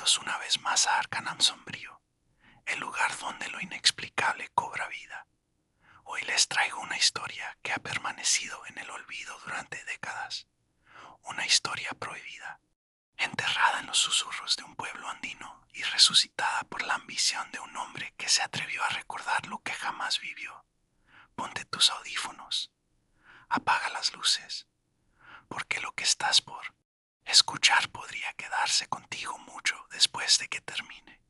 Bienvenidos una vez más a Arcanam Sombrío, el lugar donde lo inexplicable cobra vida. Hoy les traigo una historia que ha permanecido en el olvido durante décadas. Una historia prohibida, enterrada en los susurros de un pueblo andino y resucitada por la ambición de un hombre que se atrevió a recordar lo que jamás vivió. Ponte tus audífonos, apaga las luces, porque lo que estás por escuchar podría quedarse contigo mucho después de que termine.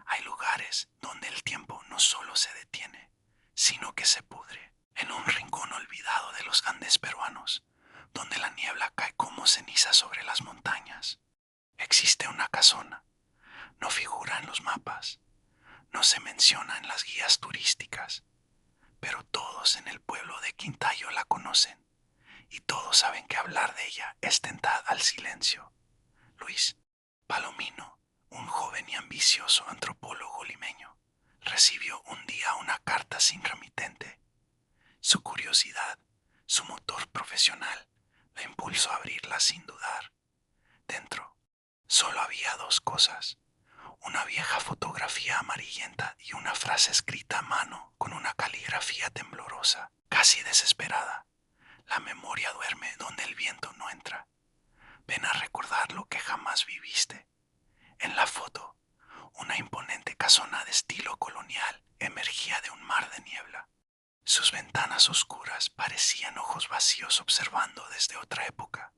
Hay lugares donde el tiempo no solo se detiene, sino que se pudre. En un rincón olvidado de los Andes peruanos, donde la niebla cae como ceniza sobre las montañas, existe una casona. No figura en los mapas, no se menciona en las guías turísticas, pero todos en el pueblo de Quintayo la conocen y todos saben que hablar de ella es tentar al silencio. Luis Palomino, un joven y ambicioso antropólogo limeño, recibió un día una carta sin remitente. Su curiosidad, su motor profesional, le impulsó a abrirla sin dudar. Dentro solo había dos cosas: una vieja fotografía amarillenta y una frase escrita a mano con una caligrafía temblorosa, casi desesperada. La memoria duerme donde el viento no entra. Ven a recordar lo que jamás viviste. En la foto, una imponente casona de estilo colonial emergía de un mar de niebla. Sus ventanas oscuras parecían ojos vacíos observando desde otra época.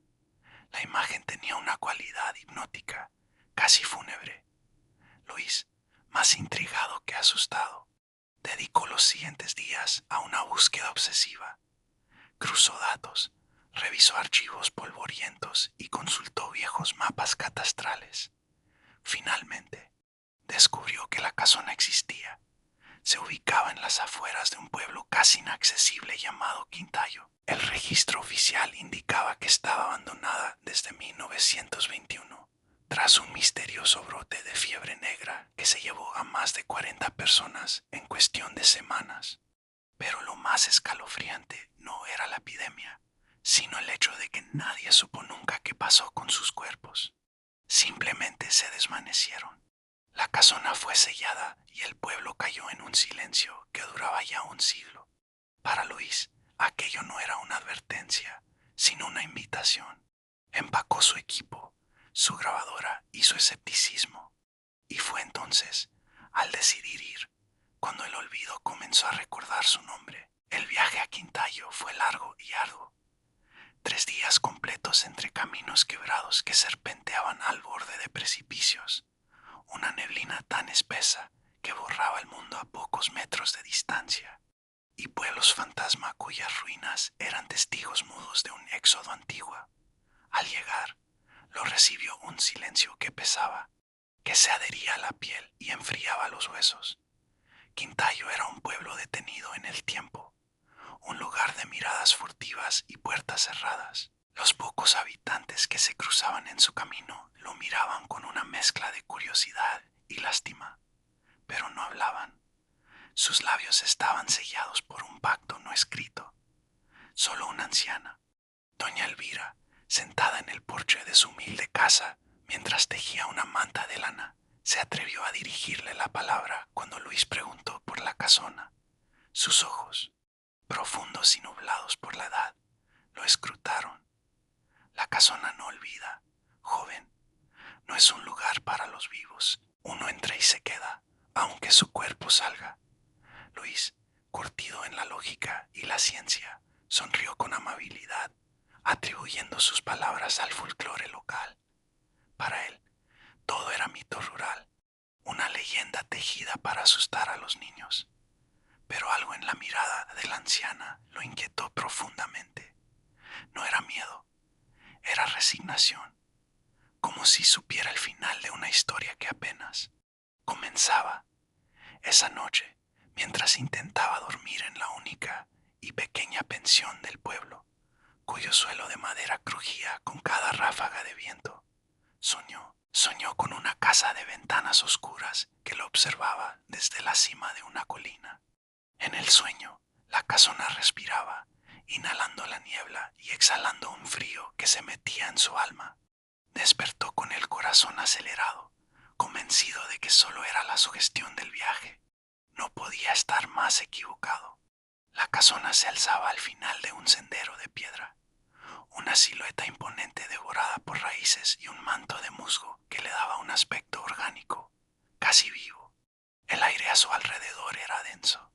La imagen tenía una cualidad hipnótica, casi fúnebre. Luis, más intrigado que asustado, dedicó los siguientes días a una búsqueda obsesiva. Cruzó datos, revisó archivos polvorientos y consultó viejos mapas catastrales. Finalmente, descubrió que la casona existía. Se ubicaba en las afueras de un pueblo casi inaccesible llamado Quintayo. El registro oficial indicaba que estaba abandonada desde 1921, tras un misterioso brote de fiebre negra que se llevó a más de 40 personas en cuestión de semanas. Pero lo más escalofriante no era la epidemia, sino el hecho de que nadie supo nunca qué pasó con sus cuerpos. Simplemente se desvanecieron. La casona fue sellada y el pueblo cayó en un silencio que duraba ya un siglo. Para Luis, aquello no era una advertencia, sino una invitación. Empacó su equipo, su grabadora y su escepticismo. Y fue entonces, al decidir ir, cuando el olvido comenzó a recordar su nombre. El viaje a Quintayo fue largo y arduo. 3 días completos entre caminos quebrados que serpenteaban al borde de precipicios. Una neblina tan espesa que borraba el mundo a pocos metros de distancia. Y pueblos fantasma cuyas ruinas eran testigos mudos de un éxodo antiguo. Al llegar, lo recibió un silencio que pesaba, que se adhería a la piel y enfriaba los huesos. Quintayo era un pueblo detenido en el tiempo, un lugar de miradas furtivas y puertas cerradas. Los pocos habitantes que se cruzaban en su camino lo miraban con una mezcla de curiosidad y lástima, pero no hablaban. Sus labios estaban sellados por un pacto no escrito. Solo una anciana, doña Elvira, sentada en el porche de su humilde casa mientras tejía una manta de lana, se atrevió a dirigirle la palabra cuando Luis preguntó por la casona. Sus ojos, profundos y nublados por la edad, lo escrutaron. La casona no olvida, joven. No es un lugar para los vivos. Uno entra y se queda, aunque su cuerpo salga. Luis, curtido en la lógica y la ciencia, sonrió con amabilidad, atribuyendo sus palabras al folclore local. Para él, todo era mito rural, una leyenda tejida para asustar a los niños. Pero algo en la mirada de la anciana lo inquietó profundamente. No era miedo, era resignación, como si supiera el final de una historia que apenas comenzaba. Esa noche, mientras intentaba dormir en la única y pequeña pensión del pueblo, cuyo suelo de madera crujía con cada ráfaga de viento, soñó con una casa de ventanas oscuras que lo observaba desde la cima de una colina. En el sueño, la casona respiraba, inhalando la niebla y exhalando un frío que se metía en su alma. Despertó con el corazón acelerado, convencido de que solo era la sugestión del viaje. No podía estar más equivocado. La casona se alzaba al final de un sendero de piedra, una silueta imponente devorada por raíces y un manto de musgo que le daba un aspecto orgánico, casi vivo. El aire a su alrededor era denso.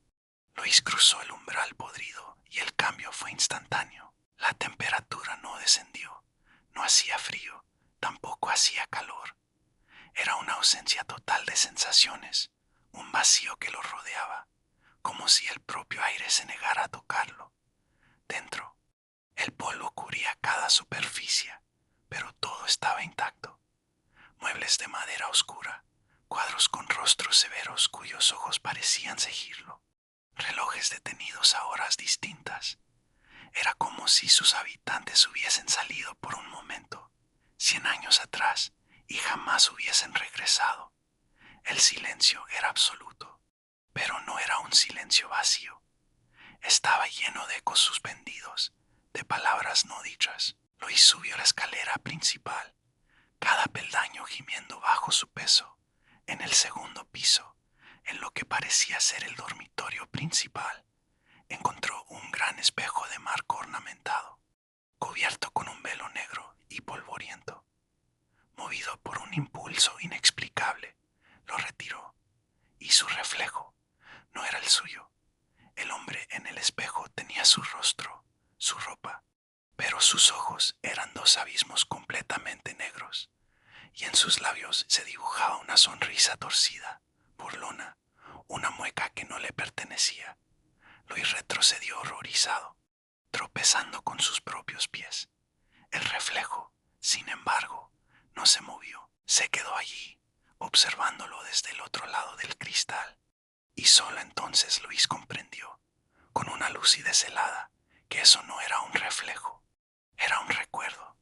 Luis cruzó el umbral podrido y el cambio fue instantáneo. La temperatura no descendió, no hacía frío, tampoco hacía calor. Era una ausencia total de sensaciones, un vacío que lo rodeaba, como si el propio aire se negara a tocarlo. Dentro, el polvo cubría cada superficie, pero todo estaba intacto. Muebles de madera oscura, cuadros con rostros severos cuyos ojos parecían seguirlo, relojes detenidos a horas distintas. Era como si sus habitantes hubiesen salido por un momento, 100 años atrás, y jamás hubiesen regresado. El silencio era absoluto, pero no era un silencio vacío. Estaba lleno de ecos suspendidos, de palabras no dichas. Luis subió la escalera principal, cada peldaño gimiendo bajo su peso. En el segundo piso, en lo que parecía ser el dormitorio principal, encontró un gran espejo de marco ornamentado, cubierto con un velo negro y polvoriento. Movido por un impulso inexplicable, lo retiró, y su reflejo no era el suyo. El hombre en el espejo tenía su rostro, su ropa, pero sus ojos eran dos abismos completamente negros, y en sus labios se dibujaba una sonrisa torcida, burlona, una mueca que no le pertenecía. Luis retrocedió horrorizado, tropezando con sus propios pies. El reflejo, sin embargo, no se movió, se quedó allí, observándolo desde el otro lado del cristal. Y solo entonces Luis comprendió, con una lucidez helada, que eso no era un reflejo, era un recuerdo,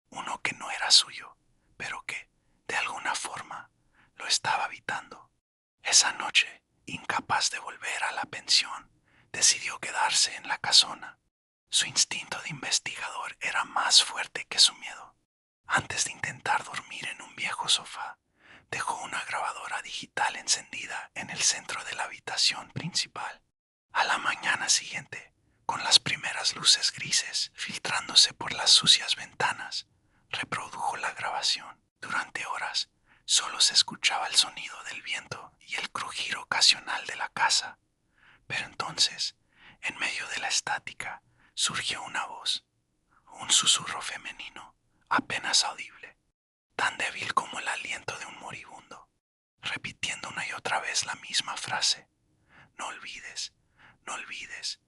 uno que no era suyo, pero que, de alguna forma, lo estaba habitando. Esa noche, incapaz de volver a la pensión, decidió quedarse en la casona. Su instinto de investigador era más fuerte que su miedo. Antes de intentar dormir en un viejo sofá, dejó una grabadora digital encendida en el centro de la habitación principal. A la mañana siguiente, con las primeras luces grises filtrándose por las sucias ventanas, reprodujo la grabación. Durante horas, solo se escuchaba el sonido del viento y el crujir ocasional de la casa. Pero entonces, en medio de la estática, surgió una voz, un susurro femenino, apenas audible, tan débil como el aliento de un moribundo, repitiendo una y otra vez la misma frase. No olvides, no olvides,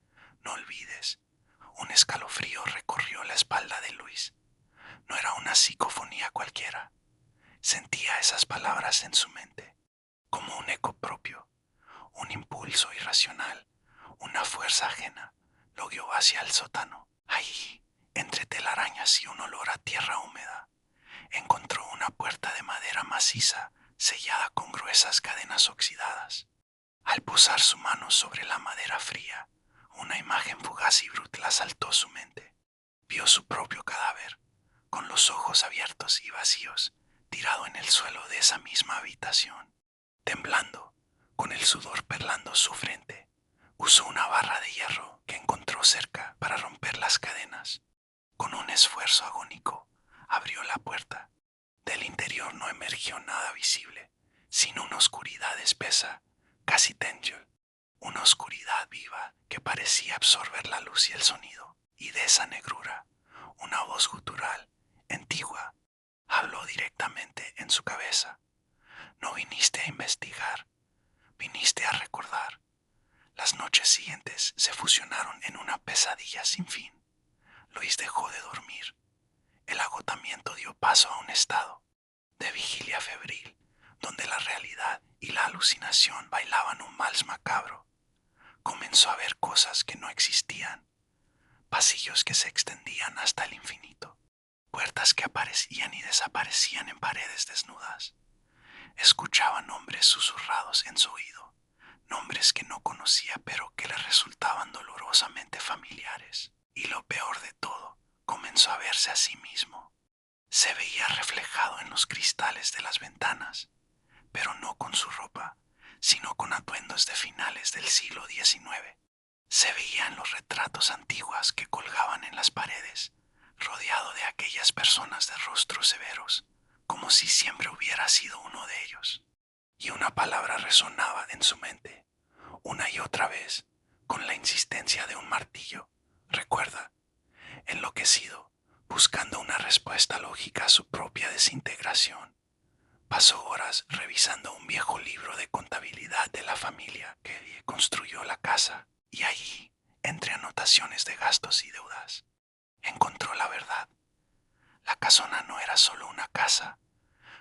no olvides. Un escalofrío recorrió la espalda de Luis. No era una psicofonía cualquiera. Sentía esas palabras en su mente, como un eco propio, un impulso irracional, una fuerza ajena. Lo guió hacia el sótano. Allí, entre telarañas y un olor a tierra húmeda, encontró una puerta de madera maciza sellada con gruesas cadenas oxidadas. Al posar su mano sobre la madera fría, una imagen fugaz y brutal asaltó su mente. Vio su propio cadáver, con los ojos abiertos y vacíos, tirado en el suelo de esa misma habitación. Temblando, con el sudor perlando su frente, usó una barra de hierro que encontró cerca para romper las cadenas. Con un esfuerzo agónico, abrió la puerta. Del interior no emergió nada visible, sino una oscuridad espesa, casi ténue, una oscuridad viva que parecía absorber la luz y el sonido. Y de esa negrura, una voz gutural, antigua, habló directamente en su cabeza. No viniste a investigar, viniste a recordar. Las noches siguientes se fusionaron en una pesadilla sin fin. Luis dejó de dormir. El agotamiento dio paso a un estado de vigilia febril, donde la realidad y la alucinación bailaban un vals macabro. Comenzó a ver cosas que no existían, pasillos que se extendían hasta el infinito, puertas que aparecían y desaparecían en paredes desnudas. Escuchaba nombres susurrados en su oído, nombres que no conocía pero que le resultaban dolorosamente familiares. Y lo peor de todo, comenzó a verse a sí mismo. Se veía reflejado en los cristales de las ventanas. pero no con su ropa, sino con atuendos de finales del siglo XIX. Se veían los retratos antiguos que colgaban en las paredes, rodeado de aquellas personas de rostros severos, como si siempre hubiera sido uno de ellos. Y una palabra resonaba en su mente, una y otra vez, con la insistencia de un martillo. Recuerda, enloquecido, buscando una respuesta lógica a su propia desintegración. Pasó horas revisando un viejo libro de contabilidad de la familia que construyó la casa, y allí, entre anotaciones de gastos y deudas, encontró la verdad. La casona no era solo una casa,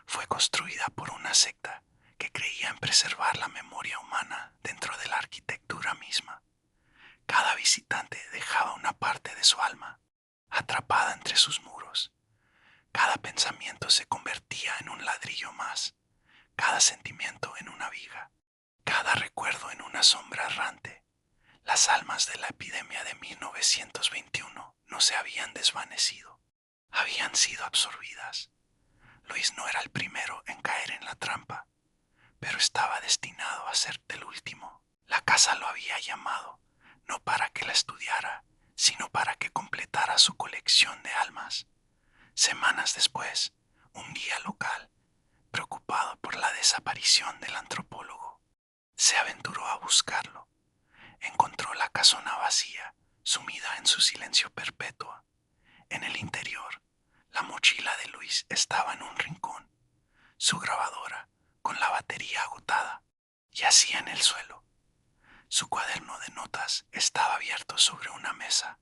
fue construida por una secta que creía en preservar la memoria humana dentro de la arquitectura misma. Cada visitante dejaba una parte de su alma atrapada entre sus muros. Cada pensamiento se convertía en un ladrillo más, cada sentimiento en una viga, cada recuerdo en una sombra errante. Las almas de la epidemia de 1921 no se habían desvanecido, habían sido absorbidas. Luis no era el primero en caer en la trampa, pero estaba destinado a ser el último. La casa lo había llamado, no para que la estudiara, sino para que completara su colección de almas. Semanas después, un guía local, preocupado por la desaparición del antropólogo, se aventuró a buscarlo. Encontró la casona vacía, sumida en su silencio perpetuo. En el interior, la mochila de Luis estaba en un rincón, su grabadora, con la batería agotada, yacía en el suelo. Su cuaderno de notas estaba abierto sobre una mesa,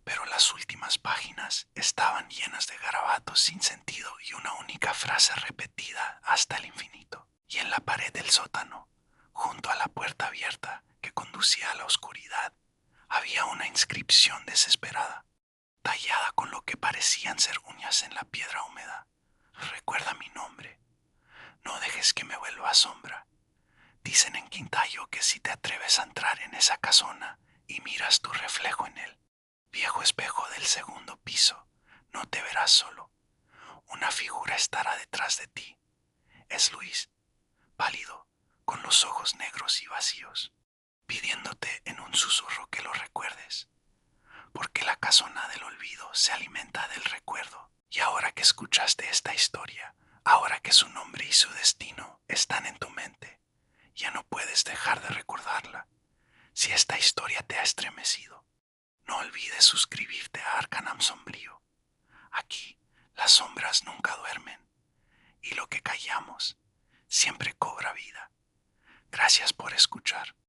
pero las últimas páginas estaban llenas de garabatos sin sentido y una única frase repetida hasta el infinito. Y en la pared del sótano, junto a la puerta abierta que conducía a la oscuridad, había una inscripción desesperada, tallada con lo que parecían ser uñas en la piedra húmeda. Recuerda mi nombre. No dejes que me vuelva sombra. Dicen en Quintayo que si te atreves a entrar en esa casona y miras tu reflejo en él, viejo espejo del segundo piso, no te verás solo. Una figura estará detrás de ti. Es Luis, pálido, con los ojos negros y vacíos, pidiéndote en un susurro que lo recuerdes, porque la casona del olvido se alimenta del recuerdo. Y ahora que escuchaste esta historia, ahora que su nombre y su destino están en tu mente, ya no puedes dejar de recordarla. Si esta historia te ha estremecido, no olvides suscribirte a Arcanam Sombrío. Aquí las sombras nunca duermen y lo que callamos siempre cobra vida. Gracias por escuchar.